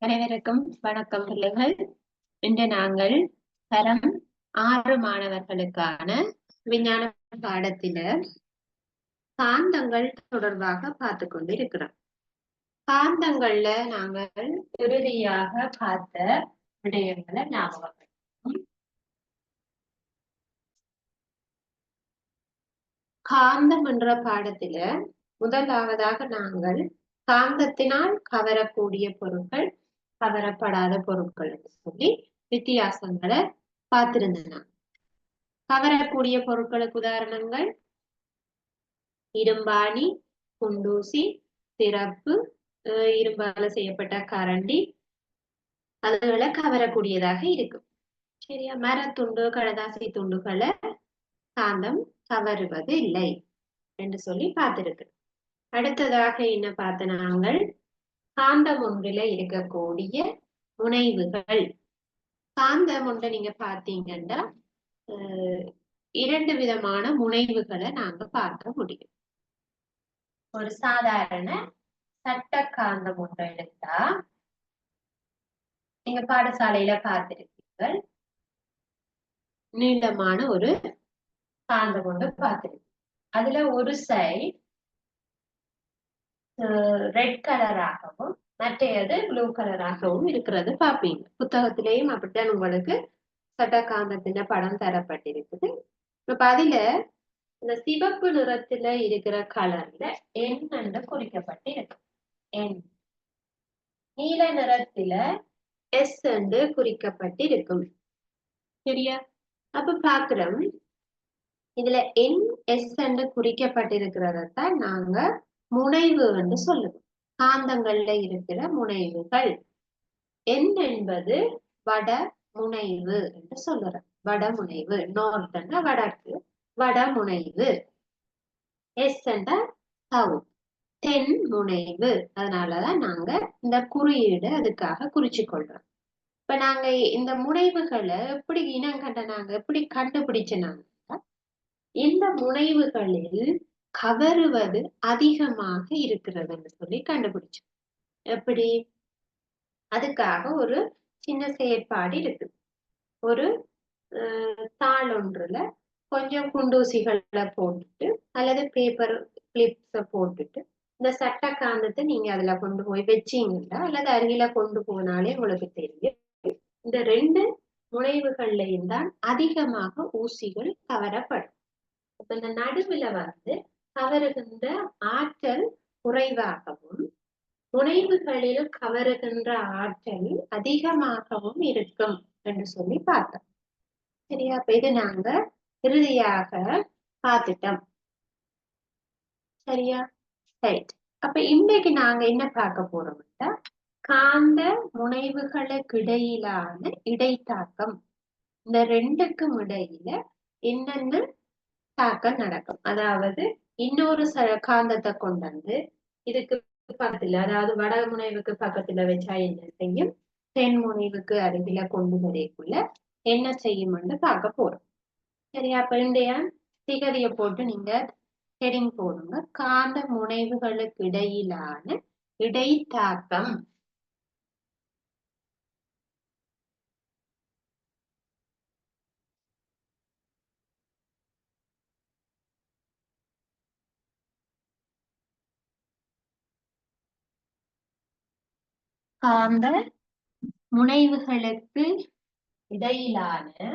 அனைவருக்கும் வணக்கம் பிள்ளைகள். இன்று நாங்கள் தரம் 6 மாணவர்களுக்கான விஞ்ஞான பாடத்தில காந்தங்கள் தொடர்பாக பார்த்து கொண்டிருக்கிறோம். காந்தங்கள்ல நாங்கள் இறுதியாக பார்த்த விடயங்களை ஞாபகம். காந்தம் என்ற பாடத்தில முதலாவதாக நாங்கள் காந்தத்தினால் கவரக்கூடிய பொருட்கள், கவரப்படாத பொருட்கள் என்று சொல்லி வித்தியாசங்களை பார்த்திருந்தேன். கவரக்கூடிய பொருட்களுக்கு உதாரணங்கள் இரும்பாணி, குண்டூசி, திறப்பு, இரும்பால செய்யப்பட்ட கரண்டி, அதுகளை கவரக்கூடியதாக இருக்கும். சரியா? மரத்துண்டு, கடதாசி துண்டுகளை காந்தம் கவருவது இல்லை என்று சொல்லி பார்த்திருக்கு. அடுத்ததாக என்ன பார்த்த நாங்கள் காந்தம் ஒன்றில இருக்கக்கூடிய முனைவுகள். காந்தம் ஒன்றை நீங்க பார்த்தீங்கன்னா இரண்டு விதமான முனைவுகளை நாங்க பார்க்க முடியும். ஒரு சாதாரண சட்ட காந்தம் ஒன்றை எடுத்தா நீங்க பாடசாலையில பார்த்திருப்பீர்கள். நீளமான ஒரு காந்தம் ஒன்று பார்த்திருக்கீங்க. அதுல ஒரு சைடு ரெட் கலராகவும் மற்றது ப்ளூ கலராகவும் இருக்கிறது பார்ப்பீங்க. புத்தகத்திலேயும் அப்படித்தான் உங்களுக்கு சட்ட காந்தத்தின் படம் தரப்பட்டிருக்குது. இப்ப அதுல இந்த சிவப்பு நிறத்துல இருக்கிற கலர்ல என் என்று குறிக்கப்பட்டிருக்கு. என் நீல நிறத்துல எஸ் என்று குறிக்கப்பட்டிருக்கும். சரியா? அப்ப பாக்குறோம் இதுல என் எஸ் என்று குறிக்கப்பட்டிருக்கிறதான் நாங்க முனைவு என்று சொல்லுவோம். காந்தங்கள்ல இருக்கிற முனைவுகள். என் என்பது வட முனைவு என்று சொல்லுறோம். வடமுனைவு. நார்த் என்ற வடக்கு, வடமுனைவு. எஸ் என்ற சவுத், தென் முனைவு. அதனாலதான் நாங்க இந்த குறியீடு அதுக்காக குறிச்சு கொள்றோம். இப்ப நாங்க இந்த முனைவுகளை எப்படி இனம் கண்ட நாங்க எப்படி கண்டுபிடிச்ச நாங்க இந்த முனைவுகளில் கவருவது அதிகமாக இருக்கிறது என்று சொல்லி கண்டுபிடிச்சோம். எப்படி? அதுக்காக ஒரு சின்ன செயற்பாடு இருக்கு. ஒரு தாள் ஒன்றுல கொஞ்சம் குண்டூசிகளை போட்டுட்டு அல்லது பேப்பர் கிளிப்ஸ போட்டுட்டு இந்த சட்ட காந்தத்தை நீங்க அதுல கொண்டு போய் வச்சீங்கன்னா அல்லது அருகில கொண்டு போனாலே உங்களுக்கு தெரியும் இந்த ரெண்டு முனைவுகள்லையும் தான் அதிகமாக ஊசிகள் கவரப்படும். இப்ப இந்த நடுவுல கவருகின்ற ஆற்றல் குறைவாகவும் முனைவுகளில் கவருகின்ற ஆற்றல் அதிகமாகவும் இருக்கும் என்று சொல்லி பார்த்தோம். சரியா? அப்ப இது நாங்க இறுதியாக பார்த்துட்டோம். சரியா? ரைட். அப்ப இன்றைக்கு நாங்க என்ன பார்க்க போறோம்னா காந்த முனைவுகளுக்கு இடையிலான இடைத்தாக்கம். இந்த ரெண்டுக்கும் இடையில என்னென்ன தாக்கம் நடக்கும். அதாவது இன்னொரு காந்தத்தை கொண்டு வந்து இதுக்கு பக்கத்துல, அதாவது வட முனைவுக்கு பக்கத்துல வச்சா என்ன செய்யும், தென் முனைவுக்கு அருகில கொண்டு வரைக்குள்ள என்ன செய்யும்னு பார்க்க போறோம். சரியா? அப்ப இன்றைய திகதியை போட்டு நீங்க ஹெடிங் போடுங்க. காந்த முனைவுகளுக்கு இடையிலான இடைத்தாக்கம். காந்த முனைவுகளுக்கு இடையிலான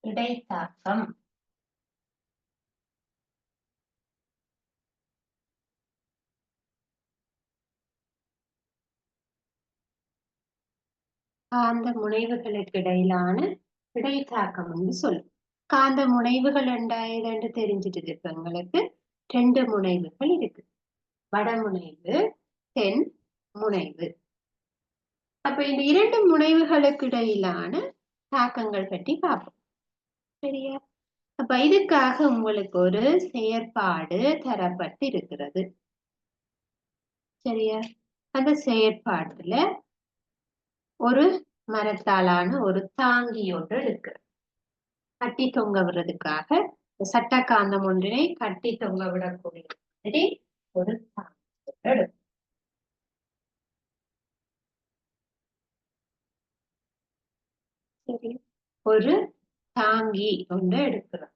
இடைத்தாக்கம். காந்த முனைவுகளுக்கு இடையிலான இடைத்தாக்கம் என்று சொல்லும். காந்த முனைவுகள் என்று தெரிஞ்சிட்டு இருக்கவங்களுக்கு ரெண்டு முனைவுகள் இருக்கு. வடமுனைவு, தென் முனைவு. அப்ப இந்த இரண்டு முனைவுகளுக்கு இடையிலான தாக்கங்கள் பற்றி பார்ப்போம். சரியா? அப்ப இதுக்காக உங்களுக்கு ஒரு செயற்பாடு தரப்பட்டு இருக்கிறது. சரியா? அந்த செயற்பாட்டுல ஒரு மரத்தாலான ஒரு தாங்கி ஒன்று இருக்கு. கட்டி தொங்க விடுறதுக்காக சட்ட காந்தம் ஒன்றினை கட்டி தொங்க விடக்கூடிய ஒரு தாங்கி சரி, ஒரு தாங்கி ஒன்று எடுக்கிறோம்.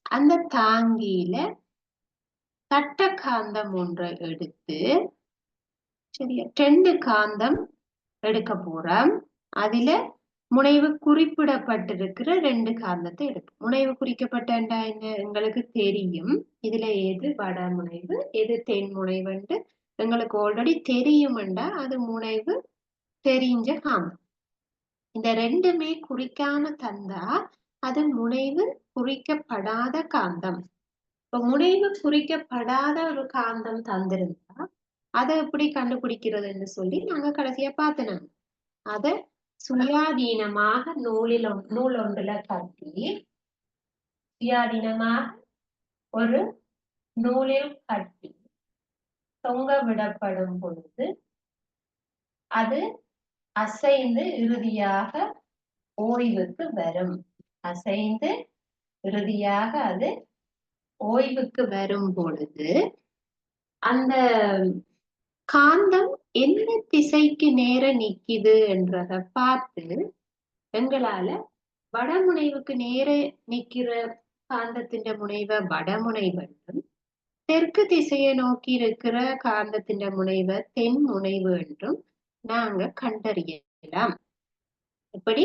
அந்த தாங்கியில தட்ட காந்தம் ஒன்றை எடுத்து சரியா 2 காந்தம் எடுக்க போறோம். அதுல முனைவு குறிப்பிடப்பட்டிருக்கிற 2 காந்தத்தை எடுக்கும். முனைவு குறிக்கப்பட்ட என்ன எங்களுக்கு தெரியும். இதுல எது வட முனைவு எது தென் முனைவுன்னு எங்களுக்கு ஆல்ரெடி தெரியும்டா அது முனைவு தெரிஞ்ச காந்தம். இந்த ரெண்டுமே குறிக்காம தந்தா அது முனைவு குறிக்கப்படாத காந்தம். இப்ப முனைவு குறிக்கப்படாத ஒரு காந்தம் தந்திருந்தா அதை எப்படி கண்டுபிடிக்கிறதுன்னு சொல்லி நாங்க கடைசியா பார்த்தோம். அத சுயாதீனமாக நூல் ஒன்றுல கட்டி சுயாதீனமாக ஒரு நூலில் கட்டி தொங்க விடப்படும் பொழுது அது அசைந்து இறுதியாக ஓய்வுக்கு வரும். அசைந்து இறுதியாக அது ஓய்வுக்கு வரும் பொழுது அந்த காந்தம் எந்த திசைக்கு நேர நிக்குது என்றதை பார்த்து எங்களால வடமுனைவுக்கு நேர நிக்கிற காந்தத்தின் முனைவை வடமுனைவு என்றும் தெற்கு திசையை நோக்கி இருக்கிற காந்தத்தின் முனைவை தென் முனைவு என்றும் நாங்க கண்டறியலாம். இப்படி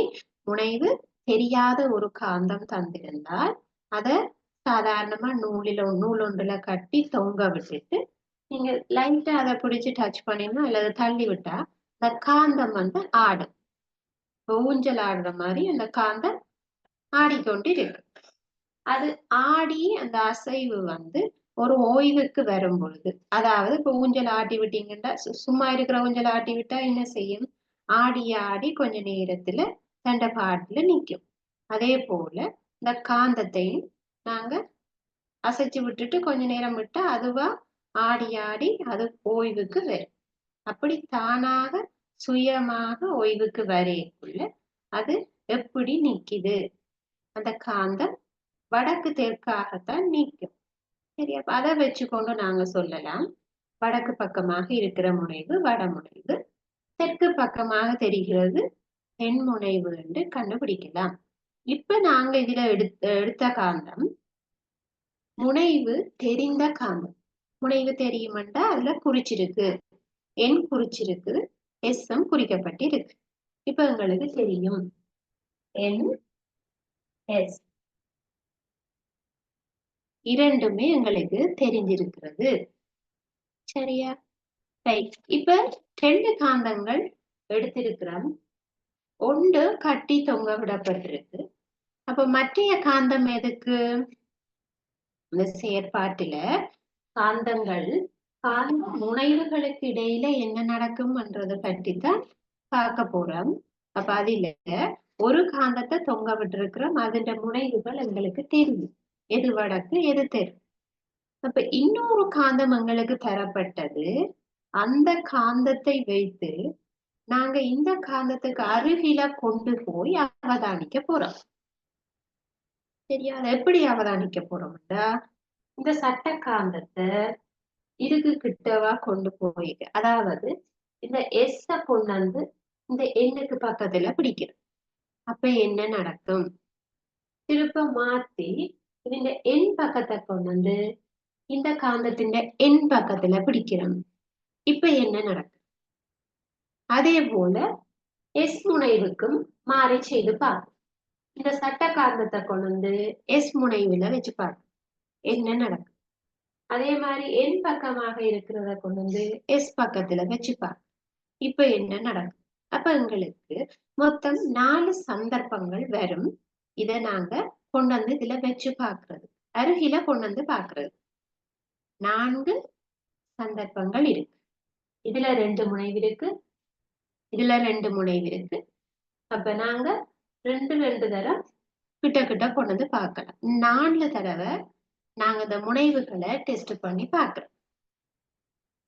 முனைவு தெரியாத ஒரு காந்தம் தந்திருந்தால் அத சாதாரணமா நூல் ஒன்றுல கட்டி தொங்க விட்டுட்டு நீங்க லைட்டா அதை பிடிச்சு டச் பண்ணினா அல்லது தள்ளி விட்டா அந்த காந்தம் ஆடும். ஊஞ்சல் ஆடுற மாதிரி அந்த காந்தம் ஆடிக்கொண்டு இருக்கு. அது ஆடி அந்த அசைவு ஒரு ஓய்வுக்கு வரும் பொழுது, அதாவது இப்ப ஊஞ்சல் ஆட்டி விட்டீங்கன்னா சும்மா இருக்கிற ஊஞ்சல் ஆட்டி விட்டா என்ன செய்யும்? ஆடி ஆடி கொஞ்ச நேரத்துல தண்ட பாட்டுல நிக்கும். அதே போல இந்த காந்தத்தையும் நாங்க அசைச்சு விட்டுட்டு கொஞ்ச நேரம் விட்டா அதுவா ஆடி ஆடி அது ஓய்வுக்கு வரும். அப்படி தானாக சுயமாக ஓய்வுக்கு வரைக்குள்ள அது எப்படி நிக்குது? அந்த காந்தம் வடக்கு தெற்காகத்தான் நிற்கும். சரியா? அதை வச்சுக்கொண்டு நாங்க சொல்லலாம் வடக்கு பக்கமாக இருக்கிற முனைவு வடமுனைவு, தெற்கு பக்கமாக தெரிகிறது தென் முனைவு என்று கண்டுபிடிக்கலாம். இப்ப நாங்க இதுல எடுத்த காந்தம் முனைவு தெரிந்த காந்தம். முனைவு தெரியுமெண்டா அதுல குறிச்சிருக்கு, எண் குறிச்சிருக்கு, எம் குறிக்கப்பட்டிருக்கு. இப்ப எங்களுக்கு தெரியும் என் எஸ் இரண்டுமே எங்களுக்கு தெரிஞ்சிருக்கிறது. சரியா? ரைட். இப்ப 2 காந்தங்கள் எடுத்திருக்கிறோம். ஒன்று கட்டி தொங்க விடப்பட்டிருக்கு. அப்ப மற்றைய காந்தம் எதுக்கு? இந்த செயற்பாட்டுல காந்தங்கள் காந்த முனைவுகளுக்கு இடையில என்ன நடக்கும்ன்றதை பற்றித்தான் பார்க்க போறோம். அப்ப அதுல ஒரு காந்தத்தை தொங்க விட்டிருக்கிறோம். அதன் முனைவுகள் எங்களுக்கு தெரியும், எது வடக்கு எது தெற்கு. அப்ப இன்னொரு காந்தம் எங்களுக்கு தரப்பட்டது. அந்த காந்தத்தை வைத்து நாங்க இந்த காந்தத்துக்கு அருகில கொண்டு போய் அவதானிக்க போறோம். சரியா? அதை எப்படி அவதானிக்க போறோம்டா இந்த சட்ட காந்தத்தை இதுக்கு கிட்டவா கொண்டு போயிட்டு, அதாவது இந்த எஸ் கொண்டு இந்த எண்ணுக்கு பக்கத்துல பிடிக்கிறோம். அப்ப என்ன நடக்கும்? திருப்ப மாத்தி இந்த எண் பக்கத்தை கொண்டு இந்த காந்தத்தின் எண் பக்கத்துல பிடிக்கிறோம். இப்ப என்ன நடக்கும்? அதே போல எஸ் முனைவுக்கும் மாறி செய்து பார்க்கும். இந்த சட்ட காந்தத்தை கொண்டு எஸ் முனைவுல வச்சு பார்க்கும் என்ன நடக்கும். அதே மாதிரி என் பக்கமாக இருக்கிறத கொண்டு எஸ் பக்கத்துல வச்சு பார்க்கும். இப்ப என்ன நடக்கும்? அப்ப எங்களுக்கு மொத்தம் 4 சந்தர்ப்பங்கள் வரும். இத நாங்க கொண்டு இதுல வச்சு பார்க்கிறது, அருகில கொண்டு பார்க்கிறது 4 சந்தர்ப்பங்கள் இருக்கு. இதுல 2 முனைவு இருக்கு, இதுல 2 முனைவு இருக்கு. அப்ப நாங்க 2 தடவை கிட்ட கிட்ட கொண்டு பார்க்கலாம். 4 தடவை நாங்க இந்த முனைவுகளை டெஸ்ட் பண்ணி பார்க்கிறோம்.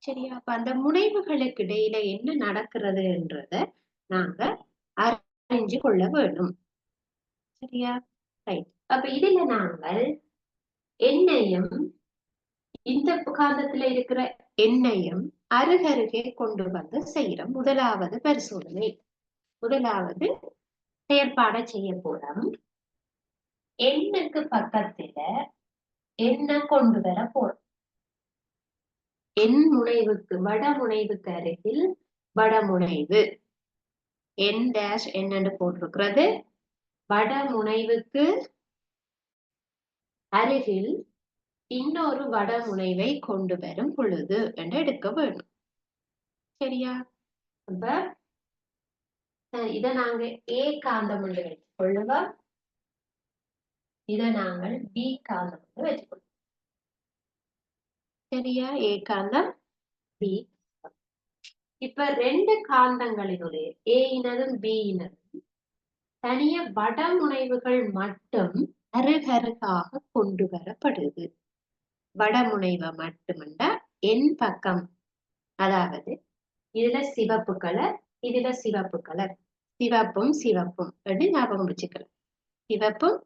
சரியா? அப்ப அந்த முனைவுகளுக்கு இடையில என்ன நடக்கிறதுன்றத நாங்க அறிஞ்சு கொள்ள வேண்டும். சரியா? ரைட். அப்ப இதுல நாங்கள் எண்ணையும் இந்த காந்தத்துல இருக்கிற எண்ணையும் அருகருகே கொண்டு வந்து செய்யறோம். முதலாவது பரிசோதனை, முதலாவது செயற்பாட செய்ய போறோம். எண்ணுக்கு பக்கத்துல என்ன கொண்டு வர போறோம். எண் முனைவுக்கு வடமுனைவுக்கு அருகில் வடமுனைவு என் டேஷ் என்னன்னு போட்டிருக்கிறது. வடமுனைவுக்கு அருகில் இன்னொரு வடமுனைவை கொண்டு வரும் பொழுது என்று எடுக்க வேண்டும். சரியா? அப்ப இத நாங்க ஏ காந்தம் என்று வைத்துக் கொள்ளுவோம். இத நாங்கள் பி காந்தம் என்று வச்சுக்கொள்வோம். சரியா? ஏ காந்தம், பி. இப்ப ரெண்டு காந்தங்களினுடைய ஏ இனதும் பி இனதும் தனிய வடமுனைவுகள் மட்டும் அருகருகாக கொண்டு வரப்படுது. வடமுனைவை மட்டுமல்ல, என் பக்கம், அதாவது இதுல சிவப்பு கலர், இதுல சிவப்பு கலர், சிவப்பும் சிவப்பும் என்று ஞாபகம் வச்சுக்கலாம். சிவப்பும்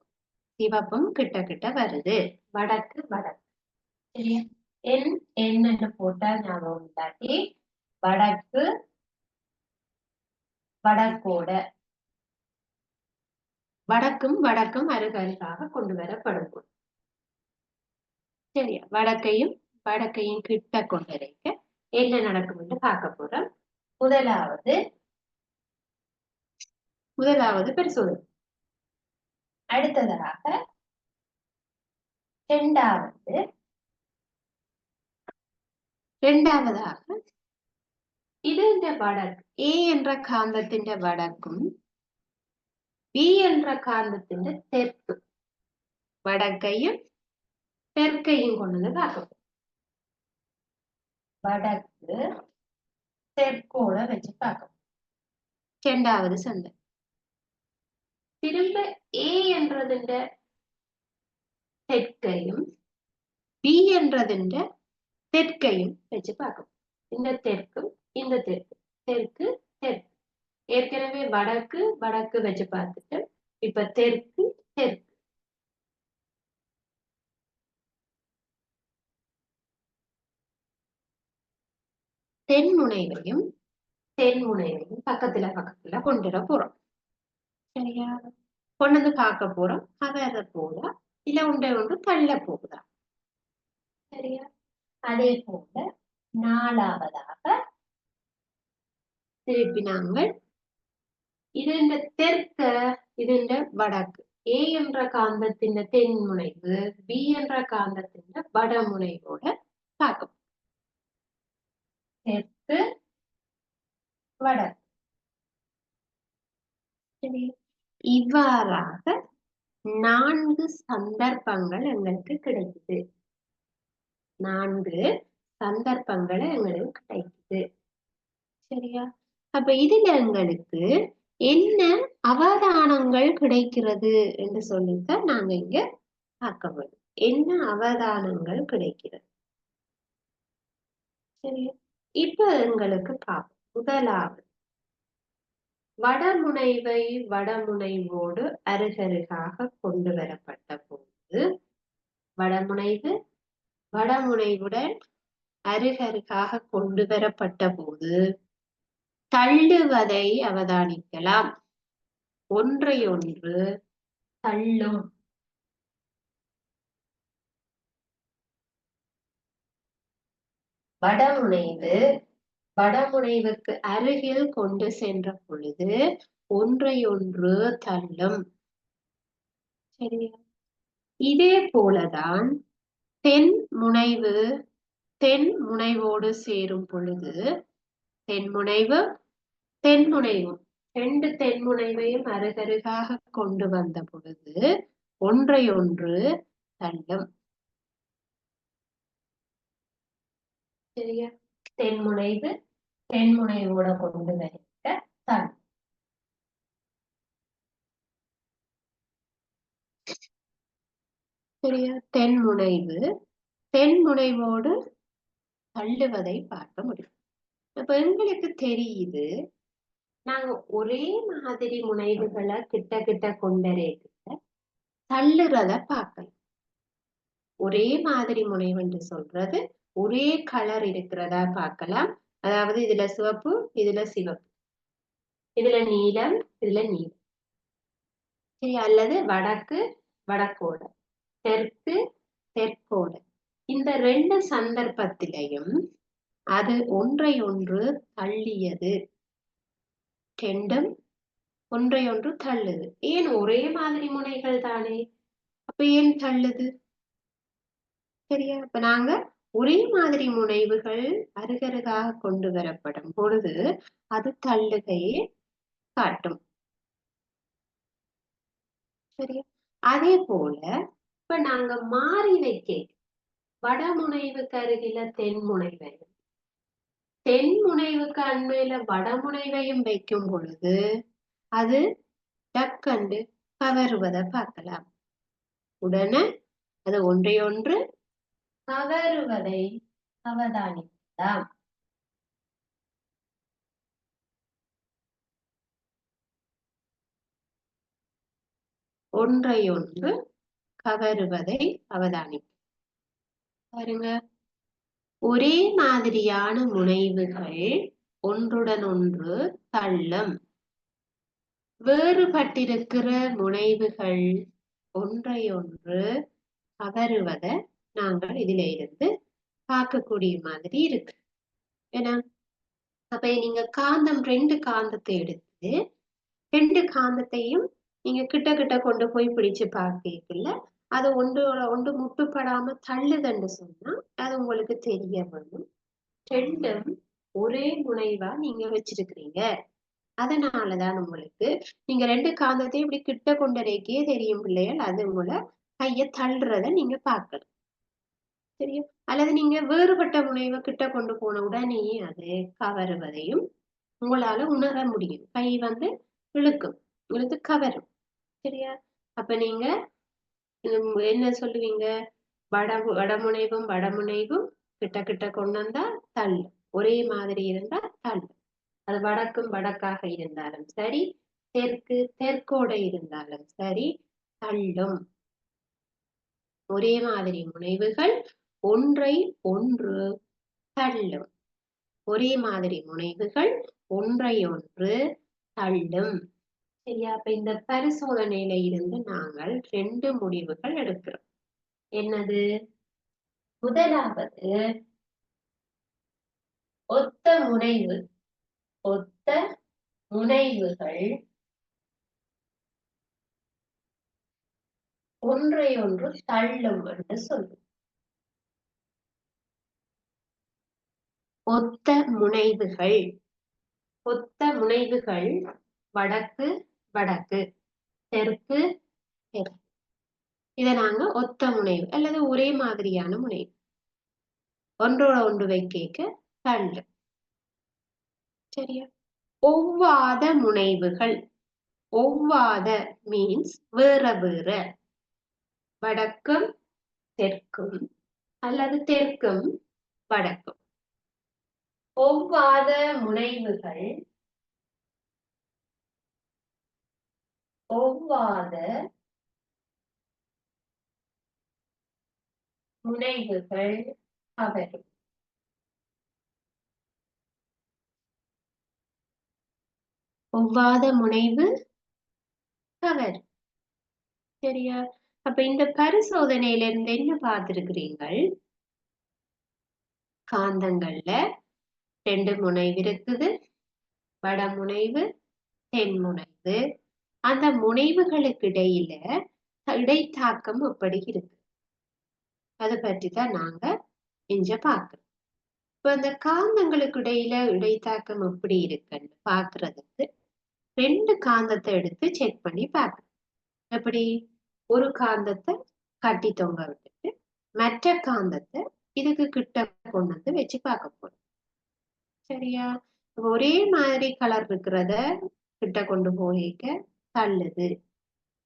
சிவப்பும் கிட்ட கிட்ட வருது, வடக்கு வடக்கு. சரியா? என் என்று போட்டா ஞாபகம் இல்லாட்டி வடக்கு வடக்கோட வடக்கும் வடக்கும் அருகருகாக கொண்டு வரப்படும். சரியா? வடக்கையும் வடக்கையும் கிட்ட கொண்டிருக்க என்ன நடக்கும் என்று பார்க்க போறோம். முதலாவது பரிசோதனை. அடுத்ததாக இரண்டாவதாக இது இந்த வடக்கு ஏ என்ற காந்தத்தின் வடக்கும் பி என்ற காந்தத்தின் தெற்கு, வடக்கையும் தெற்கையும் கொண்டு பார்க்க. வடக்கு தெற்கோட வச்சு பார்க்க. இரண்டாவது சந்தை. திரும்ப ஏ என்றதின் தெற்கையும் பி என்றதின் தெற்கையும் வச்சு பார்க்கணும். இந்த தெற்கும் இந்த தெற்கு, தெற்கு தெற்கு. ஏற்கனவே வடக்கு வடக்கு வச்சு பார்த்துட்டு இப்ப தெற்கு தெற்கு. தென்முனைவையும் தென்முனைவையும் பக்கத்துல பக்கத்துல கொண்டு வர போறோம். சரியா? கொண்டு வந்து பார்க்க போறோம். அதை போல இல்ல ஒன்றை ஒன்று தள்ள போகுதா. சரியா? அதே போல நாலாவதாக திருப்பி நாங்கள் இது இந்த தெற்க, இது இந்த வடக்கு. ஏ என்ற காந்தத்தின் தென்முனைவு பி என்ற காந்தத்தின் வடமுனைவோட பார்க்கும். தெற்கு வடக்கு. இவ்வாறாக 4 சந்தர்ப்பங்கள் எங்களுக்கு கிடைக்குது. 4 சந்தர்ப்பங்களை எங்களுக்கு கிடைக்குது. சரியா? அப்ப இதுல எங்களுக்கு என்ன அவதானங்கள் கிடைக்கிறது என்று சொல்லித்தான் நாங்க இங்க பார்க்க வேண்டும். என்ன அவதானங்கள் கிடைக்கிறது. சரியா? இப்ப எங்களுக்கு பார்ப்போம். முதலாவது வடமுனைவை வடமுனைவோடு அருகருகாக கொண்டு வரப்பட்ட போது வடமுனைவு வடமுனைவுடன் அருகருகாக கொண்டு வரப்பட்ட போது தள்ளுவதை அவதானிக்கலாம். ஒன்றையொன்று தள்ளும். வடமுனைவு வடமுனைவுக்கு அருகில் கொண்டு சென்ற பொழுது ஒன்றையொன்று தள்ளும். சரியா? இதே போலதான் தென் முனைவோடு சேரும் பொழுது தென்முனைவும் ரெண்டு தென்முனைவையும் அருகருகாக கொண்டு வந்த பொழுது ஒன்றையொன்று தள்ளும். சரியா? தென்முனைவோட கொண்டு வைக்க தள்ளும். சரியா? தென்முனைவோடு தள்ளுவதை பார்க்க முடியும். அப்ப எங்களுக்கு தெரியுது நாங்க ஒரே மாதிரி முனைவுகளை கிட்ட கிட்ட கொண்டரே தள்ளுறத பார்க்கலாம். ஒரே மாதிரி முனைவு என்று சொல்றது ஒரே கலர் இருக்கிறதா பார்க்கலாம். அதாவது இதுல சிவப்பு, இதுல சிவப்பு, இதுல நீலம், இதுல நீலம். சரி, அல்லது வடக்கு வடக்கோட, தெற்கு தெற்கோட. இந்த ரெண்டு சந்தர்ப்பத்திலையும் அது ஒன்றை ஒன்று தள்ளியது. ரெண்டும் ஒன்றை ஒன்று தள்ளுது. ஏன்? ஒரே மாதிரி முனைகள் தானே, அப்ப ஏன் தள்ளுது? சரியா? இப்ப நாங்க ஒரே மாதிரி முனைவுகள் அருகருகாக கொண்டு வரப்படும் பொழுது அது தள்ளுகையை காட்டும். சரியா? அதே போல இப்ப நாங்க மாறி வைக்க வடமுனைவுக்கு அருகில தென்முனைவையும், தென்முனைவுக்கு அண்மையில வடமுனைவையும் வைக்கும் பொழுது அது டக்கண்டு கவருவதை பார்க்கலாம். உடனே அது ஒன்றையொன்று கவருவதை அவதானிக்கலாம். ஒன்றையொன்று கவருவதை அவதானிக்கும். பாருங்க, ஒரே மாதிரியான முனைவுகள் ஒன்றுடன் ஒன்று தள்ளும். வேறுபட்டிருக்கிற முனைவுகள் ஒன்றையொன்று கவருவதை நாங்கள் இதுல இருந்து பார்க்கக்கூடிய மாதிரி இருக்கு. ஏன்னா அப்ப நீங்க காந்தம், ரெண்டு காந்தத்தை எடுத்து ரெண்டு காந்தத்தையும் நீங்க கிட்ட கிட்ட கொண்டு போய் பிடிச்சு பார்க்கல, அது ஒன்றோட ஒன்று முட்டுப்படாம தள்ளுதுன்னு சொன்னா அது உங்களுக்கு தெரிய வரும். ரெண்டும் ஒரே முனைவா நீங்க வச்சிருக்கிறீங்க. அதனாலதான் உங்களுக்கு நீங்க ரெண்டு காந்தத்தையும் இப்படி கிட்ட கொண்டரைக்கே தெரியும் பிள்ளைகள், அது உங்களை கைய தள்ளுறத நீங்க பார்க்கலாம். சரியா? அல்லது நீங்க வேறுபட்ட முனைவை கிட்ட கொண்டு போன உடனே அது கவருவதையும் உங்களால உணர முடியும். கை வந்து இழுக்கும், இழுத்து கவரும். சரியா? அப்ப நீங்க என்ன சொல்லுவீங்க? வடமுனைவும் வடமுனைவும் கிட்ட கிட்ட கொண்டு வந்தா தள்ளு, ஒரே மாதிரி இருந்தா தள்ளு. அது வடக்கும் வடக்காக இருந்தாலும் சரி, தெற்கு தெற்கோட இருந்தாலும் சரி, தள்ளும். ஒரே மாதிரி முனைவுகள் ஒன்றை ஒன்று தள்ளும். ஒரே மாதிரி முனைவுகள் ஒன்றை ஒன்று தள்ளும். சரியா? அப்ப இந்த பரிசோதனையில இருந்து நாங்கள் ரெண்டு முடிவுகள் எடுக்கிறோம். என்னது? முதலாவது, ஒத்த முனைவு, ஒத்த முனைவுகள் ஒன்றை ஒன்று தள்ளும் என்று சொல்லும். ஒத்த முனைவுகள், ஒத்த முனைவுகள் வடக்கு வடக்கு, தெற்கு தெற்கு. இதை நாங்க ஒத்த முனைவு அல்லது ஒரே மாதிரியான முனைவு, ஒன்றோட ஒன்று வைக்க தள்ளு. சரியா? ஒவ்வாத முனைவுகள், ஒவ்வாத மீன்ஸ் வேற வேற, வடக்கும் தெற்கும் அல்லது தெற்கும் வடக்கும். ஒவ்வாத முனைவுகள், ஒவ்வாத முனைவுகள் கவரும். ஒவ்வாத முனைவு கவர். சரியா? அப்ப இந்த பரிசோதனையில இருந்து என்ன பார்த்திருக்கிறீர்கள்? காந்தங்கள்ல ரெண்டு முனைவு இருக்குது, வடமுனைவு தென்முனைவு. அந்த முனைவுகளுக்கு இடையில இடைத்தாக்கம் எப்படி இருக்கு, அதை பற்றி தான் நாங்க இங்க பார்க்கிறோம். இப்ப அந்த காந்தங்களுக்கு இடையில இடைத்தாக்கம் எப்படி இருக்குன்னு பாக்குறதுக்கு ரெண்டு காந்தத்தை எடுத்து செக் பண்ணி பார்க்கணும். எப்படி? ஒரு காந்தத்தை கட்டி தொங்க விட்டுட்டு மற்ற காந்தத்தை இதுக்கு கிட்ட கொண்டு வந்து வச்சு பார்க்க போறோம். சரியா? ஒரே மாதிரி கலர் இருக்கிறத கிட்ட கொண்டு போயிக்க தள்ளுது,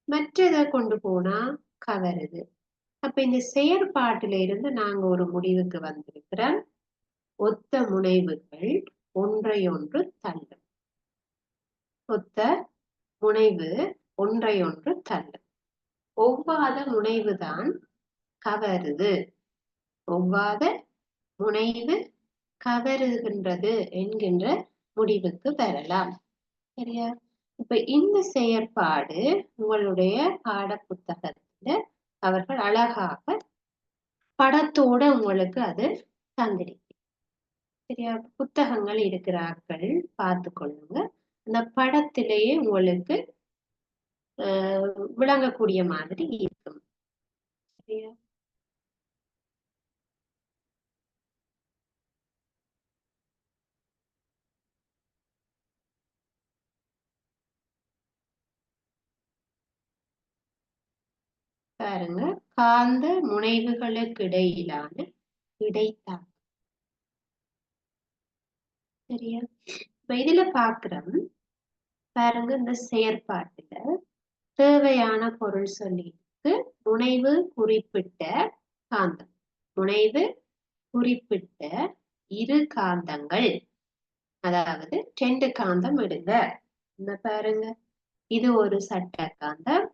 மற்றதை கொண்டு போனா கவருது. அப்ப இந்த செயற்பாட்டில இருந்து நாங்க ஒரு முடிவுக்கு வந்திருக்கிறோம். ஒத்த முனைவுகள் ஒன்றையொன்று தள்ளும். ஒத்த முனைவு ஒன்றையொன்று தள்ளும். ஒவ்வாத முனைவுதான் கவருது. ஒவ்வாத முனைவு கவருகின்றது என்கின்ற முடிவுக்கு வரலாம். சரியா? இப்ப இந்த செயற்பாடு உங்களுடைய பாட புத்தகத்துல அவர்கள் அழகாக படத்தோட உங்களுக்கு அது தந்திருக்கு. சரியா? புத்தகங்கள் இருக்கிறார்கள் பார்த்து கொள்ளுங்க. அந்த படத்திலேயே உங்களுக்கு விளங்கக்கூடிய மாதிரி இருக்கும். சரியா? பாருங்க, காந்த முனைவுகளுக்கு இடையிலான இடைத்தாக்கம். சரியா? இப்ப இதுல பாக்குறோம் பாருங்க, இந்த செயற்பாட்டுல தேவையான பொருள் சொல்லிட்டு முனைவு குறிப்பிட்ட காந்தம். முனைவு குறிப்பிட்ட இரு காந்தங்கள், அதாவது 2 காந்தம் எடுங்க. இந்த பாருங்க, இது ஒரு சட்ட காந்தம்,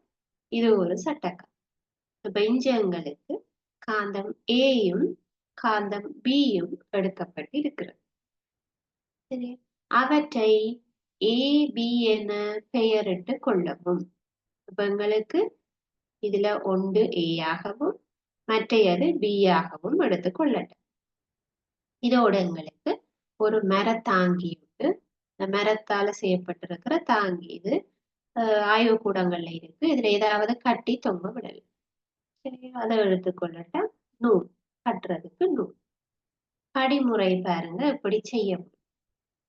இது ஒரு சட்ட காந்தம். இப்ப இங்க எங்களுக்கு காந்தம் ஏயும் காந்தம் பியும் எடுக்கப்பட்டு இருக்கிறது. சரி, அவற்றை ஏ பி என பெயரிட்டு கொள்ளவும். இப்ப எங்களுக்கு இதுல ஒன்று ஏ ஆகவும் மற்றையது பி ஆகவும் எடுத்துக்கொள்ளட்டும். இதோட எங்களுக்கு ஒரு மரத்தாங்கி உண்டு. இந்த மரத்தால செய்யப்பட்டிருக்கிற தாங்கி இது ஆய்வு கூடங்கள்ல இருக்கு. இதுல ஏதாவது கட்டி தொங்க விடலாம். சரி, அதை எடுத்துக்கொள்ளட்டா. நூல் கட்டுறதுக்கு நூல். படிமுறை பாருங்க எப்படி செய்யணும்.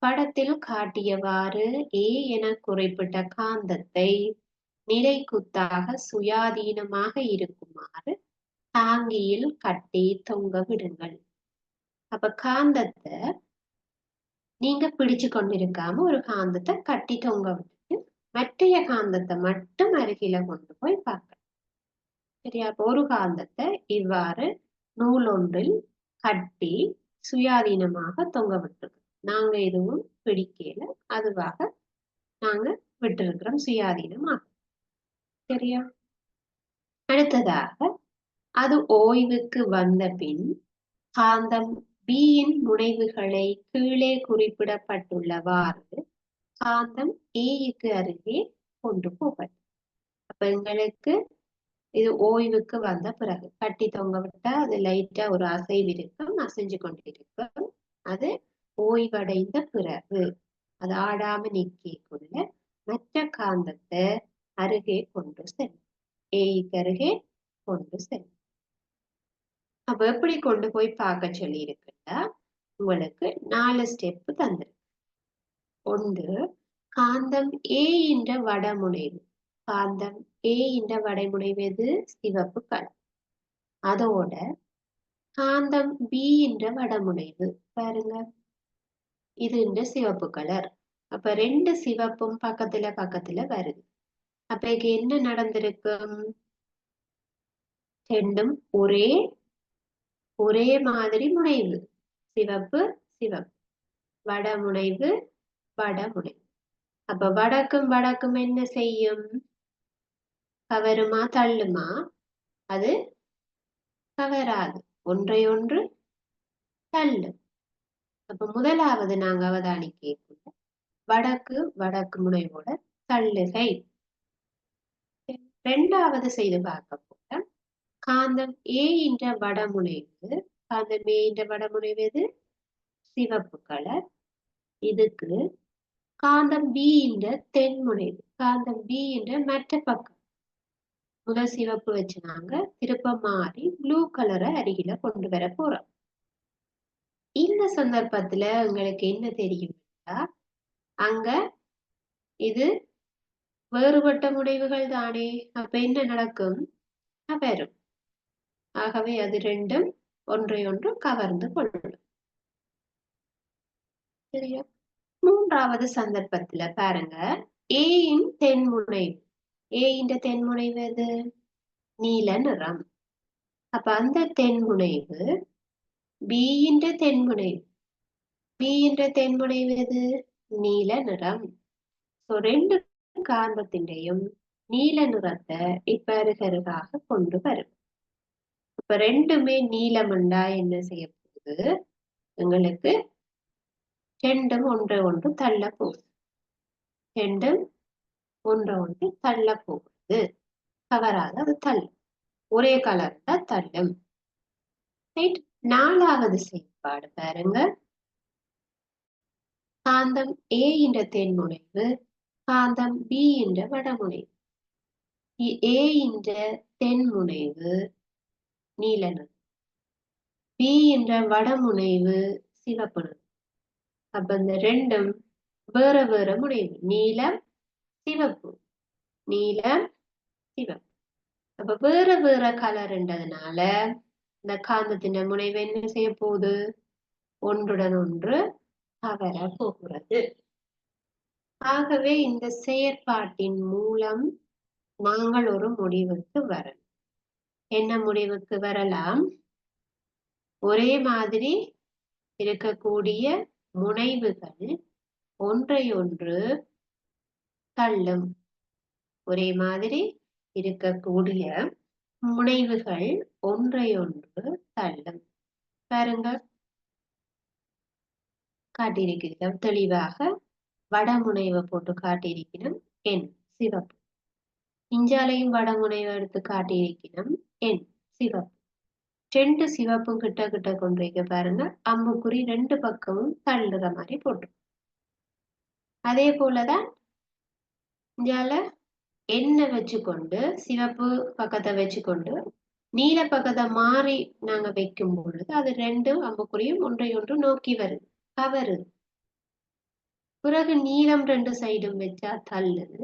படத்தில் காட்டியவாறு ஏ என குறிப்பிட்ட காந்தத்தை நிலைக்குத்தாக சுயாதீனமாக இருக்குமாறு தாங்கியில் கட்டி தொங்க விடுங்கள். அப்ப காந்தத்தை நீங்க பிடிச்சு கொண்டிருக்காம ஒரு காந்தத்தை கட்டி தொங்க விட்டு மற்றைய காந்தத்தை மட்டும் அருகில கொண்டு போய் பார்க்க. சரியா? ஒரு காந்தத்தை இவ்வாறு நூல் ஒன்றில் கட்டி சுயாதீனமாக தொங்க விட்டுருக்கோம். நாங்க எதுவும் பிடிக்கல, அதுவாக நாங்க விட்டிருக்கிறோம் சுயாதீனமாக. சரியா? அடுத்ததாக அது ஓய்வுக்கு வந்த பின் காந்தம் பியின் முனைவுகளை கீழே குறிப்பிடப்பட்டுள்ளவாறு காந்தம் ஏக்கு அருகே கொண்டு போவது. அப்ப எங்களுக்கு இது ஓய்வுக்கு வந்த பிறகு கட்டி தொங்க விட்டா அது லைட்டா ஒரு அசைவு இருக்கும், அசைஞ்சு கொண்டிருக்கும். அது ஓய்வடைந்த பிறகு அது ஆடாம நிற்கக்குள்ள மற்ற காந்தத்தை அருகே கொண்டு செல்லும். ஏக்கு அருகே கொண்டு செல்லும். அப்ப எப்படி கொண்டு போய் பார்க்க சொல்லி இருக்குன்னா உங்களுக்கு 4 ஸ்டெப் தந்திருக்கு. ஒன்று, காந்தம் ஏ என்ற வடமுனைவு. காந்தம் ஏ என்ற வடமுனைவு எது? சிவப்பு கலர். அதோட காந்தம் பி என்ற வடமுனைவு பாருங்க, இது இந்த சிவப்பு கலர். அப்ப 2 சிவப்பும் பக்கத்துல பக்கத்துல வருது. அப்ப இங்க என்ன நடந்திருக்கும்? ரெண்டும் ஒரே மாதிரி முனைவு. சிவப்பு சிவப்பு, வடமுனைவு வடமுனைவு. அப்ப வடக்கும் வடக்கும் என்ன செய்யும்? கவருமா தள்ளுமா? அது கவராது, ஒன்றை ஒன்று தள்ளும். அப்ப முதலாவது நாங்க அவதானிக்க வடக்கு வடக்கு முனைவோட தள்ளுகை. இரண்டாவது செய்து பார்க்க போல காந்தம் ஏ என்ற வடமுனைவு. காந்தம் ஏ என்ற வடமுனைவு எது? சிவப்பு கலர். இதுக்கு காந்தம் பி என்ற தென்முனைவு. காந்தம் பி என்ற மற்ற பக்கம். முதல் சிவப்பு வச்சு நாங்க திருப்ப மாறி ப்ளூ கலரை அருகில கொண்டு வர போறோம். இந்த சந்தர்ப்பத்துல உங்களுக்கு என்ன தெரியும்னா, அங்க இது வேறுபட்ட முனைவுகள் தானே. அப்ப என்ன நடக்கும்? கவரும். ஆகவே அது ரெண்டும் ஒன்றை ஒன்று கவர்ந்து கொள்ளும். சரியா? மூன்றாவது சந்தர்ப்பத்துல பாருங்க, ஏயின் தென்முனைவு. ஏயின் தென்முனைவு எது? நீல நிறம். அப்ப அந்த தென்முனைவு பியின் தென்முனைவு. பியின் தென்முனைவு எது? நீல நிறம். ரெண்டு காந்தத்தின்றையும் நீல நிறத்தை இப்பருகருகாக கொண்டு வரும். இப்ப ரெண்டுமே நீலமண்டா என்ன செய்ய போகுது, எங்களுக்கு ரெண்டும் ஒன்றை ஒன்று தள்ள போகுது. ரெண்டும் ஒன்றை ஒன்று தள்ள போகுது. கவராத அது தள்ளும். ஒரே கலர் தான் தள்ளும். நாலாவது செயற்பாடு பாருங்க. காந்தம் A என்ற தென்முனைவு, காந்தம் B என்ற வடமுனைவு. A என்ற தென்முனைவு நீல நிறம், B என்ற வடமுனைவு சிவப்பு நிறம். அப்ப இந்த ரெண்டும் வேற வேற முனைவு, நீலம் சிவப்பு, நீலம் சிவப்பு. அப்ப வேற வேற கலர்ன்றதுனால இந்த காந்தத்தின் முனைவு என்ன செய்ய போகுது, ஒன்றுடன் ஒன்று கவர போகிறது. ஆகவே இந்த செயற்பாட்டின் மூலம் நாங்கள் ஒரு முடிவுக்கு வரலாம். என்ன முடிவுக்கு வரலாம், ஒரே மாதிரி இருக்கக்கூடிய முனைவுகள் ஒன்றை ஒன்று தள்ளும். ஒரே மாதிரி இருக்கக்கூடிய முனைவுகள் ஒன்றை ஒன்று தள்ளும். பாருங்க, காட்டியிருக்கிறோம் தெளிவாக. வடமுனைவை போட்டு காட்டியிருக்கணும் என் சிவப்பு, இஞ்சாலையும் வடமுனைவை எடுத்து காட்டியிருக்கணும் என் சிவப்பு. ரெண்டு சிவப்பும் கிட்ட கிட்ட கொண்டிருக்க பாருங்க, அம்புக்குறி ரெண்டு பக்கமும் தள்ளுற மாதிரி போட்டு. அதே போலதான் இஞ்சால எண்ணெய் வச்சுக்கொண்டு சிவப்பு பக்கத்தை வச்சுக்கொண்டு நீல பக்கத்தை மாறி நாங்க வைக்கும் பொழுது அது ரெண்டும் அம்புக்குறியும் ஒன்றை ஒன்று நோக்கி வருது, கவருது. பிறகு நீலம் ரெண்டு சைடும் வச்சா தள்ளுது.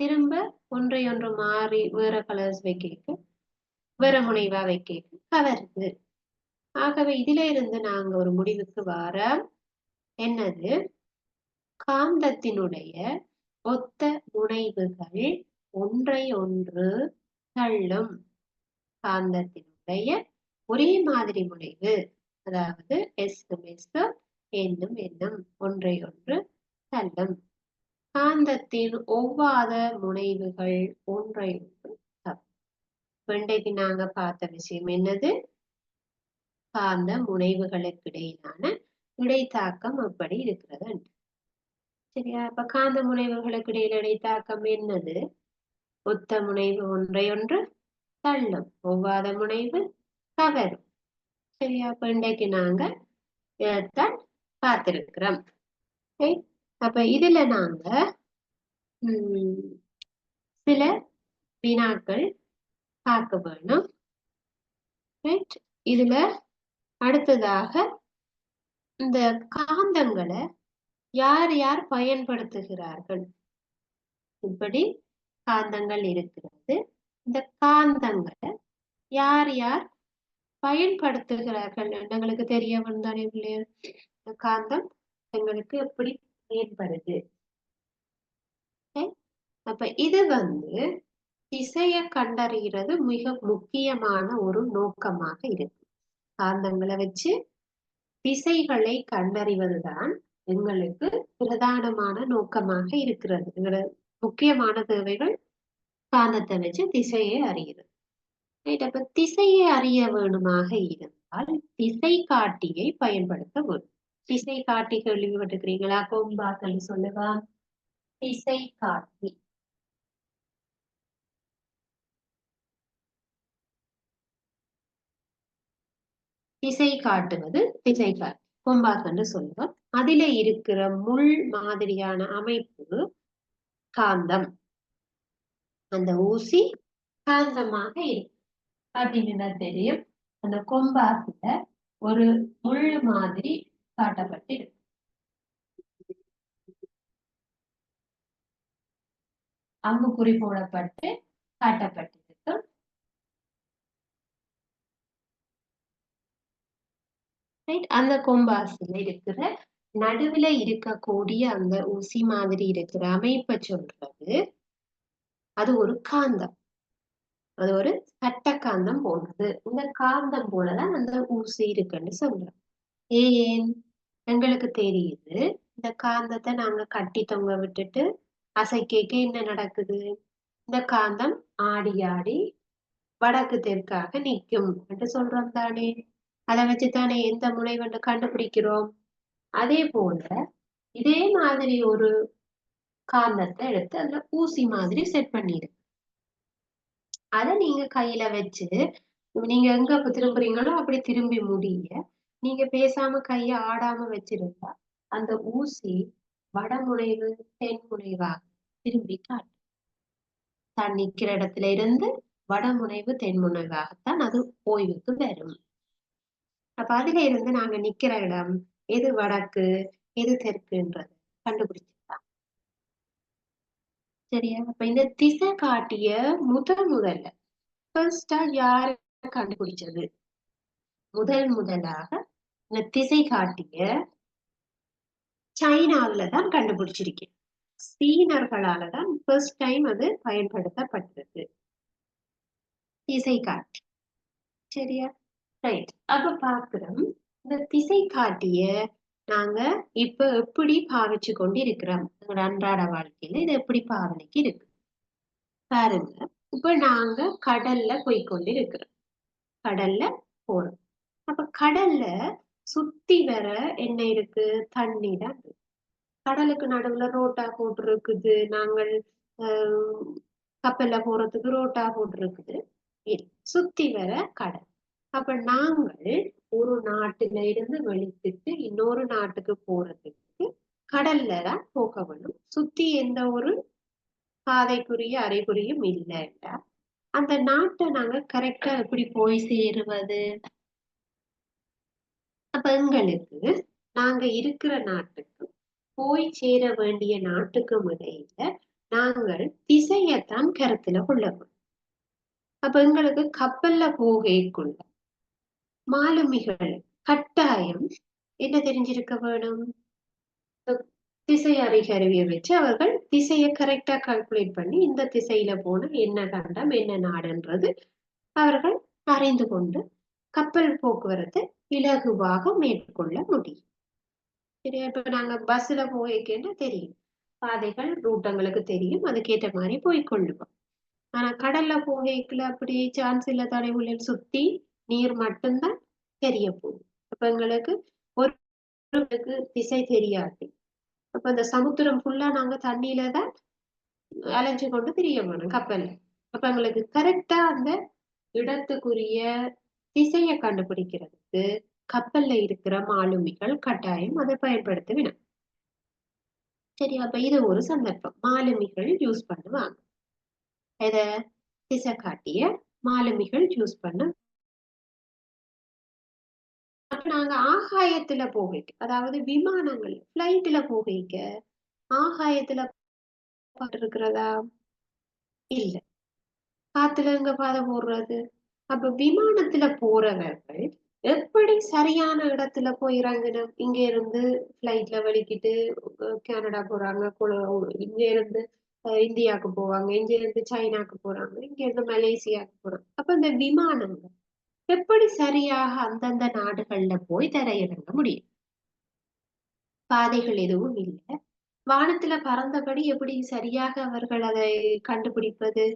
திரும்ப ஒன்றை ஒன்று மாறி வேற கலர்ஸ் வைக்க வேற முனைவா வைக்க கவருது. ஆகவே இதுல இருந்து நாங்க ஒரு முடிவுக்கு வர என்னது, காந்தத்தினுடைய ஒத்த முனைவுகள் ஒன்றை ஒன்று தள்ளும். காந்தத்தினுடைய ஒரே மாதிரி முனைவு, அதாவது எஸ்ஸும் எஸ்ஸும் என்னும் என்னும் ஒன்றை ஒன்று தள்ளும். காந்தத்தின் ஒவ்வாத முனைவுகள் ஒன்றை ஒன்று தள்ளும். இன்றைக்கு நாங்க பார்த்த விஷயம் என்னது, காந்த முனைவுகளுக்கு இடையிலான இடைத்தாக்கம் எப்படி இருக்கிறது. சரியா? அப்ப காந்த முனைவுகளுக்கு இடையில இடைத்தாக்கம் என்னது, ஒத்த முனைவு ஒன்றை ஒன்று தள்ளும், ஒவ்வாத முனைவு கவரும். சரியா? அப்ப இன்றைக்கு நாங்க இதைத்தான் பார்த்திருக்கிறோம். அப்ப இதுல நாங்க சில வினாக்கள் பார்க்க வேணும். இதுல அடுத்ததாக இந்த காந்தங்களை யார் யார் பயன்படுத்துகிறார்கள், இப்படி காந்தங்கள் இருக்கிறது. இந்த காந்தங்களை யார் யார் பயன்படுத்துகிறார்கள் எங்களுக்கு தெரிய வந்தானே பிள்ளைகள். காந்தம் எங்களுக்கு எப்படி பயன்படுது. அப்ப இது திசையை கண்டறிகிறது மிக முக்கியமான ஒரு நோக்கமாக இருக்கு. காந்தங்களை வச்சு திசைகளை கண்டறிவதுதான் எங்களுக்கு பிரதானமான நோக்கமாக இருக்கிறது. எங்களோட முக்கியமான தேவைகள் காந்தத்தை வச்சு திசையை அறிகிறது. அப்ப திசையை அறிய வேணுமாக இருந்தால் திசை காட்டியை பயன்படுத்த வேண்டும். திசை காட்டி கேள்விப்பட்டிருக்கிறீங்களா? கொம்பாக்கள் சொல்லுவா திசை காட்டி. திசை காட்டுவது திசை காட்டி, கொம்பாக்கன்னு சொல்லுவோம். அதில இருக்கிற முள் மாதிரியான அமைப்பு காந்தம். அந்த ஊசி காந்தமாக இருக்கு அப்படின்னு தெரியும். அந்த கொம்பாக்குல ஒரு முள் மாதிரி காட்டப்பட்டிருக்கு. அம்புக்குறி போடப்பட்டு காட்டப்பட்டிருக்கு. அந்த கொம்பாசுல இருக்கிற நடுவுல இருக்கக்கூடிய அந்த ஊசி மாதிரி இருக்கிற அமைப்பை சொல்றது அது ஒரு காந்தம். அது ஒரு சட்ட காந்தம் போன்றது. இந்த காந்தம் போலதான் அந்த ஊசி இருக்குன்னு சொல்றோம். ஏன் எங்களுக்கு தெரியுது, இந்த காந்தத்தை நாங்க கட்டி தொங்க விட்டுட்டு அசைக்க என்ன நடக்குது, இந்த காந்தம் ஆடி ஆடி வடக்கு தெற்காக நிற்கும் என்று சொல்றோம் தானே. அதை வச்சுத்தானே எந்த முனைவென்று கண்டுபிடிக்கிறோம். அதே போல இதே மாதிரி ஒரு காந்தத்தை எடுத்து அதுல ஊசி மாதிரி செட் பண்ணிடு. அதை நீங்க கையில வச்சு நீங்க எங்க திரும்புறீங்களோ அப்படி திரும்பி முடிய நீங்க பேசாம கைய ஆடாம வச்சிருந்தா அந்த ஊசி வடமுனைவு தென்முனைவாக திரும்பி காட்டும். தான் நிக்கிற இடத்துல இருந்து வடமுனைவு தென்முனைவாகத்தான் அது ஓய்வுக்கு வரும். அப்ப அதுல இருந்து நாங்க நிக்கிற இடம் எது வடக்கு எது தெற்குன்றது கண்டுபிடிச்சிருக்காங்க. சரியா? அப்ப இந்த திசை காட்டிய முதல்ல ஃபர்ஸ்டா யாரு கண்டுபிடிச்சது? முதலாக இந்த திசை காட்டிய சைனாவில தான் கண்டுபிடிச்சிருக்கேன். சீனர்களால தான் ஃபர்ஸ்ட் டைம் அது பயன்படுத்தப்பட்டது திசை காட்டி. சரியா? ரைட். அப்ப பாக்குறோம் இந்த திசை காட்டிய நாங்க இப்ப எப்படி பாவிச்சு கொண்டு இருக்கிறோம். எங்களோட அன்றாட வாழ்க்கையில இது எப்படி பாவனைக்கு இருக்கு பாருங்க. இப்ப நாங்க கடல்ல போய்கொண்டு இருக்கிறோம். கடல்ல போறோம். அப்ப கடல்ல சுத்தி வர என்ன இருக்கு? தண்ணி தான் இருக்கு. கடலுக்கு நடுவுல ரோட்டா போட்டு இருக்குது. நாங்கள் கப்பல்ல போறதுக்கு ரோட்டா போட்டு இருக்குது. சுத்தி வர கடல். அப்ப நாங்கள் ஒரு நாட்டுல இருந்து வெளிச்சிட்டு இன்னொரு நாட்டுக்கு போறதுக்கு கடல்ல தான் போக வேணும். சுத்தி எந்த ஒரு பாதைக்குரிய அறிகுறியும் இல்லைன்னா அந்த நாட்டை நாங்க கரெக்டா எப்படி போய் சேருவது? அப்ப எங்களுக்கு நாங்க இருக்கிற நாட்டுக்கு போய் சேர வேண்டிய நாட்டுக்கும் இடையில நாங்கள் திசையத்தான் கருத்துல கொள்ளணும். அப்ப எங்களுக்கு கப்பல்ல போகைக்குள்ள மாலுமிகள் கட்டாயம் என்ன தெரிஞ்சிருக்க வேணும்? திசை அறிகருவியை வச்சு அவர்கள் திசையை கரெக்டா கால்குலேட் பண்ணி இந்த திசையில போன என்ன கண்டம் என்ன நாடுன்றது அவர்கள் அறிந்து கொண்டு கப்பல் போக்குவரத்து இலகுவாக மேற்கொள்ள முடியும். சரியா? இப்ப நாங்க பஸ்ல போய்க்கேன்னா தெரியும், பாதைகள் ரூட்டங்களுக்கு தெரியும், அதுக்கேற்ற மாதிரி போய்கொள்ளுவோம். ஆனா கடல்ல போகைக்குள்ள அப்படி சான்ஸ் இல்ல தானே. உள்ள சுத்தி நீர் மட்டும்தான் தெரிய போகுது. அப்ப எங்களுக்கு ஒரு திசை தெரியாது. அப்ப இந்த சமுத்திரம் ஃபுல்லா நாங்க தண்ணியில தான் அலைஞ்சு கொண்டு திரிய வேணும் கப்பல்ல. அப்ப எங்களுக்கு கரெக்டா அந்த இடத்துக்குரிய திசையை கண்டுபிடிக்கிறதுக்கு கப்பல்ல இருக்கிற மாலுமிகள் கட்டாயம் அதை பயன்படுத்த வேணும். சரி, அப்ப இது ஒரு சந்தர்ப்பம் மாலுமிகள் யூஸ் பண்ணுவாங்க. இத திசை காட்டிய மாலுமிகள் யூஸ் பண்ண. அப்ப நாங்க ஆகாயத்துல போகைக்கு, அதாவது விமானங்கள் பிளைட்ல போகைக்க ஆகாயத்துல இருக்கிறதா இல்ல, காத்துல எங்க பாதை போடுறது? அப்ப விமானத்துல போறவர்கள் எப்படி சரியான இடத்துல போய் இறங்கணும்? இங்க இருந்து பிளைட்ல வலிக்கிட்டு கனடா போறாங்க, இங்க இருந்து இந்தியாவுக்கு போவாங்க, இங்க இருந்து சைனாக்கு போறாங்க, இங்க இருந்து மலேசியாவுக்கு போறாங்க. அப்ப இந்த விமானங்கள் எப்படி சரியாக அந்தந்த நாடுகள்ல போய் தரையிறங்க முடியும்? பாதைகள் எதுவும் இல்லை. வானத்துல பறந்தபடி எப்படி சரியாக அவர்கள் அதை கண்டுபிடிப்பது?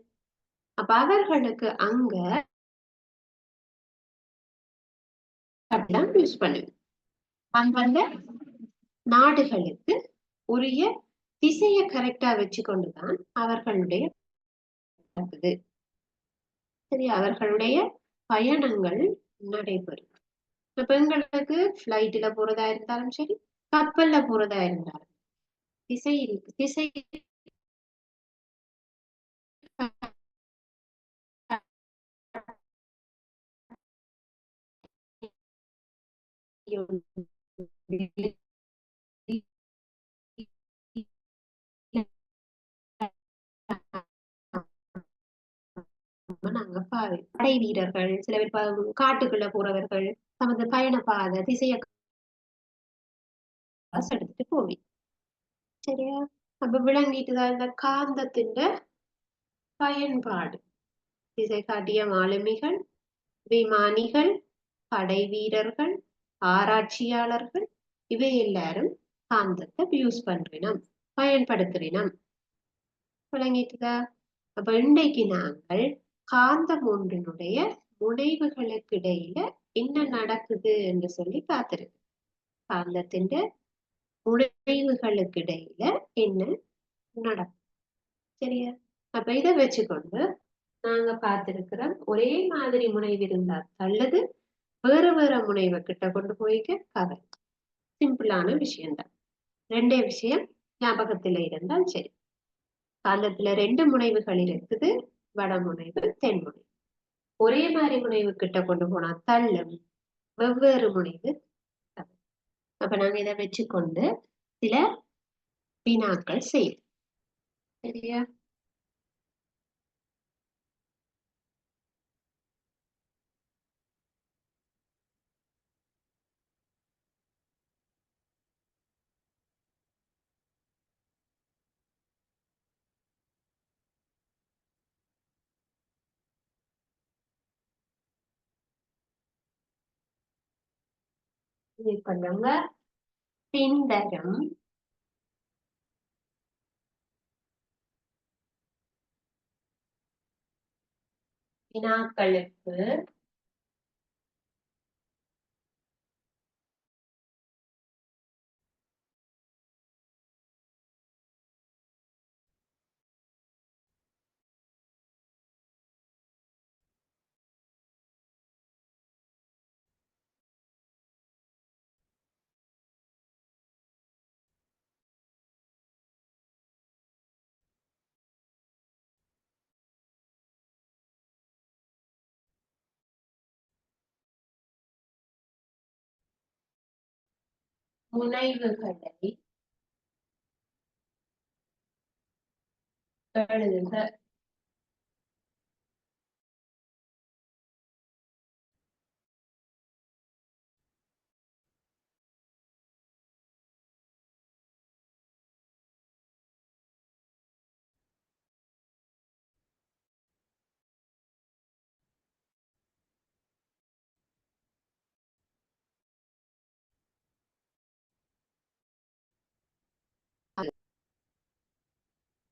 அப்ப அவர்களுக்கு அங்க யூஸ் பண்ணுது. அந்தந்த நாடுகளுக்கு உரிய திசையை கரெக்டா வச்சு கொண்டுதான் அவர்களுடைய சரி அவர்களுடைய பயணங்கள் நடைபெறும். இப்ப பெண்களுக்கு பிளைட்ல போறதா இருந்தாலும் சரி, கப்பல்ல போறதா இருந்தாலும் திசை இருக்கு. திசை நாங்க படை வீரர்கள், சில பேர் காட்டுக்குள்ள போறவர்கள் தமது பயண பாதை திசையை எடுத்துட்டு போவீங்க. சரியா? அப்ப விளங்கிட்டுதான் இந்த காந்தத்தின் பயன்பாடு. திசை காட்டிய மாலுமிகள், விமானிகள், படை வீரர்கள், ஆராய்ச்சியாளர்கள் இவை எல்லாரும் காந்தத்தை யூஸ் பண்றினம், பயன்படுத்துறினம். விளங்கிட்டுதா? அப்ப இன்றைக்கு நாங்கள் காந்தம் ஒன்றினுடைய முனைவுகளுக்கு இடையில என்ன நடக்குது என்று சொல்லி பார்த்திருக்கு. காந்தத்தின் முனைவுகளுக்கு இடையில என்ன நடக்கும், சரியா? அப்ப இதை வச்சுக்கொண்டு நாங்க பார்த்திருக்கிறோம், ஒரே மாதிரி முனைவு இருந்தா அல்லது வேற வேற முனைவை கிட்ட கொண்டு போய்க்க கதை. சிம்பிளான விஷயம்தான். ரெண்டே விஷயம் ஞாபகத்துல இருந்தால் சரி. காந்தத்துல ரெண்டு முனைவுகள் இருக்குது, வடமுனைவு தென்முனைவு. ஒரே மாதிரி முனைவு கிட்ட கொண்டு போனா தள்ளும், வெவ்வேறு முனைவு. அப்ப நாங்க இதை வச்சுக்கொண்டு சில வினாக்கள் செய்யும், சரியா? இது பண்ணுங்க. பின்வரும் வினாக்களுக்கு முனைவுகளை எழுதுக.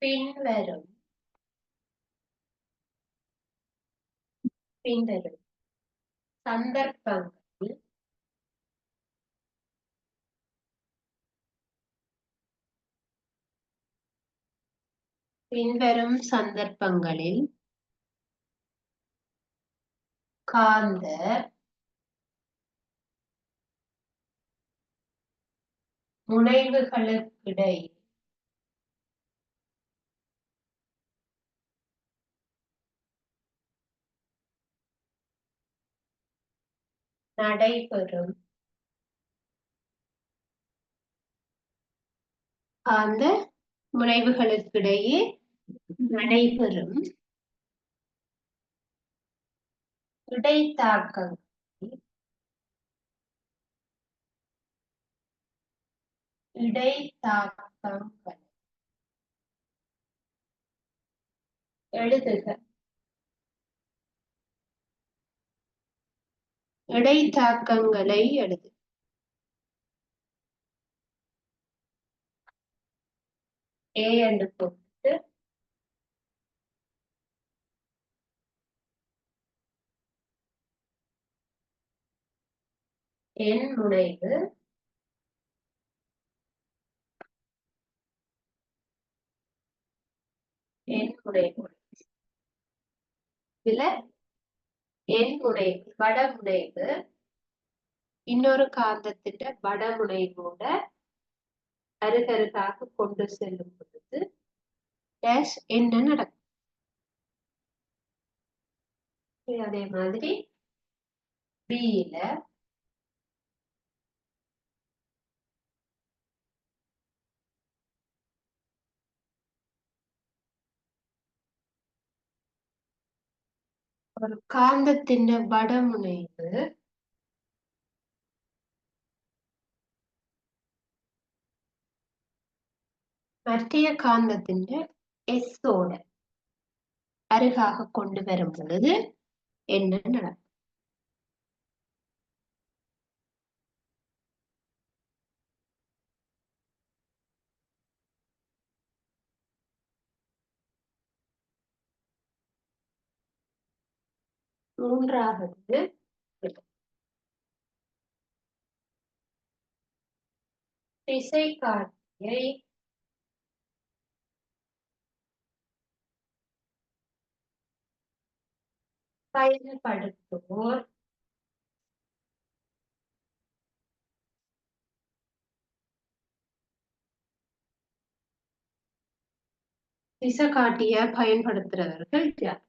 பின்வரும் பின்வரும் சந்தர்ப்பங்களில் பின்வரும் சந்தர்ப்பங்களில் காந்த முனைவுகளுக்கிடையே நடைபெறும் காந்த முனைவுகளுக்கிடையே நடைபெறும் இடைத்தாக்கங்களை இடைத்தாக்கங்கள் எழுதுக. இடைத்தாக்கங்களை எழுது. ஏ என்று போட்டு என் முனைவு என் முனைவு இதுல என் முனைவு வடமுனைவு இன்னொரு காந்தத்தின் வடமுனைவோட அருகருகாக கொண்டு செல்லும் பொழுது டேஷ் என்ன நடக்கும். அதே மாதிரி பியில ஒரு காந்தத்தின் வடமுனைவு மற்றைய காந்தத்தின் எஸ்ஸோட அருகாக கொண்டு வரும் பொழுது என்ன நடக்கும். மூன்றாவது திசை காட்டியை பயன்படுத்துவோர் திசை காட்டிய பயன்படுத்துறவர்கள் யார்?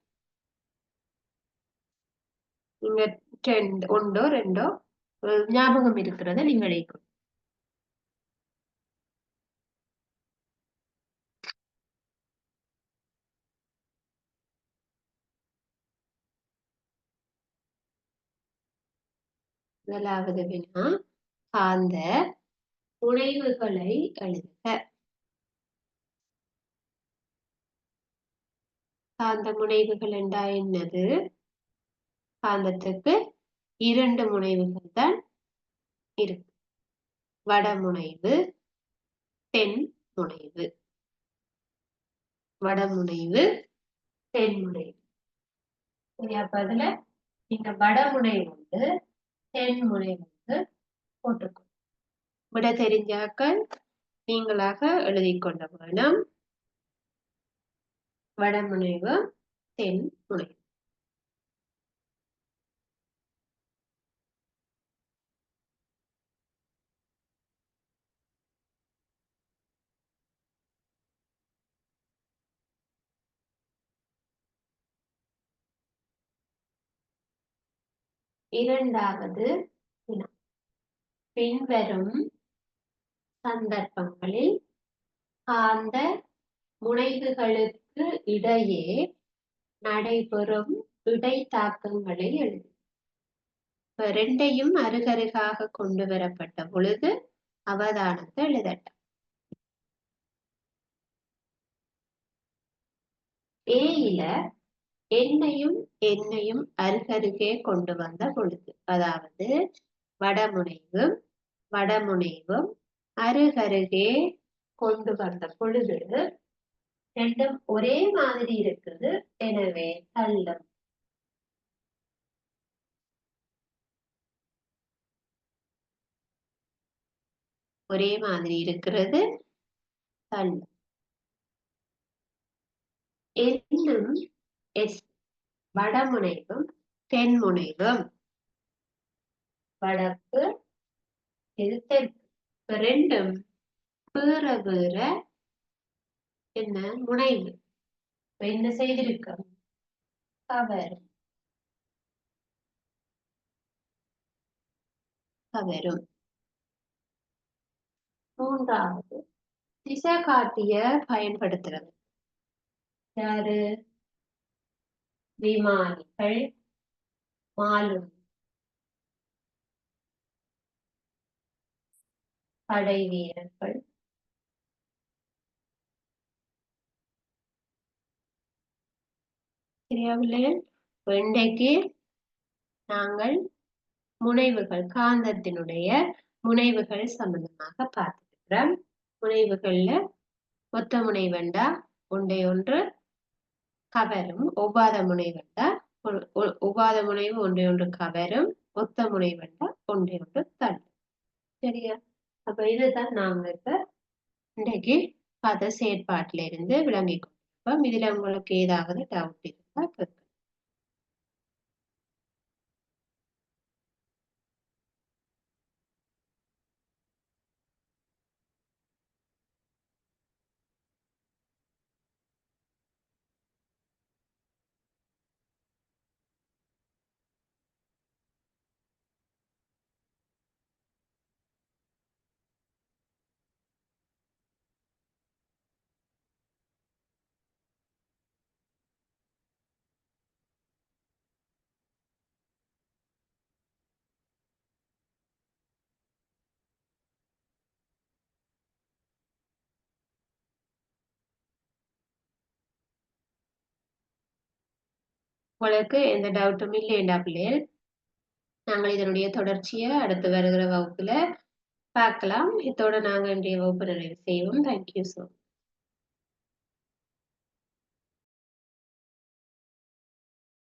நீங்க ஒன்றோ ரெண்டோ ஞாபகம் இருக்கிறத நீங்க எழுதிக்கணும். முதலாவது வினா காந்த முனைவுகளை எழுதுக. காந்த முனைவுகள் என்றா என்னது? காந்தத்துக்கு இரண்டு முனைவுகள் தான் இருக்கு. வடமுனைவு, தென் முனைவு. வடமுனைவு, தென் முனைவு. சரி, அப்ப அதுல நீங்க வடமுனைவு வந்து தென் முனைவு வந்து போட்டுக்கணும். விட தெரிஞ்சாக்கள் நீங்களாக எழுதி கொள்ள வேணும். வடமுனைவு, தென் முனைவு. இரண்டாவது வினா பின்வரும் சந்தர்ப்பங்களில் காந்த முனைவுகளுக்கு இடையே நடைபெறும் இடைத்தாக்கங்களை எழுது. ரெண்டையும் அருகருகாக கொண்டு வரப்பட்ட பொழுது அவதானத்தை எழுதட்டும். ஏயில எண்ணையும் அருகருகே கொண்டு வந்த பொழுது, அதாவது வடமுனைவும் அருகருகே கொண்டு வந்த பொழுது ரெண்டும் ஒரே மாதிரி இருக்குது. எனவே தள்ளும். ஒரே மாதிரி இருக்கிறது தள்ளும். என்னும் வடமுனைவும் தென்முனைவும். வடக்கு இது தெற்கு. ரெண்டும் வேற வேற என்ன முனைவு. என்ன செய்திருக்கோம்? கவரும். மூன்றாவது திசை காட்டிய பயன்படுத்துறது யாரு? விமானிகள், மாலுமி, படை வீரர்கள், சரியாவில்லை. இன்றைக்கு நாங்கள் முனைவுகள், காந்தத்தினுடைய முனைவுகள் சம்பந்தமாக பார்த்திருக்கிறோம். முனைவுகள்ல ஒத்த முனைவண்டா ஒன்றை ஒன்று கவரும், ஒவ்வாத முனைவண்டா ஒவ்வாத முனைவு ஒன்றை ஒன்று கவரும், ஒத்த முனைவண்டா ஒன்றை ஒன்று தள்ளும். சரியா? அப்ப இதுதான் நாங்க இப்ப இன்றைக்கு பார்த்த செயற்பாட்டில இருந்து விளங்கிக் கொண்டிருப்போம். இதுல உங்களுக்கு ஏதாவது டவுட் இருந்தா கேட்க. உங்களுக்கு எந்த டவுட்டும் இல்லைண்டா பிள்ளைகள்? நாங்கள் இதனுடைய தொடர்ச்சியை அடுத்து வருகிற வகுப்புல பார்க்கலாம். இதோட நாங்கள் இன்றைய வகுப்பு நிறைவு செய்வோம். Thank you so much.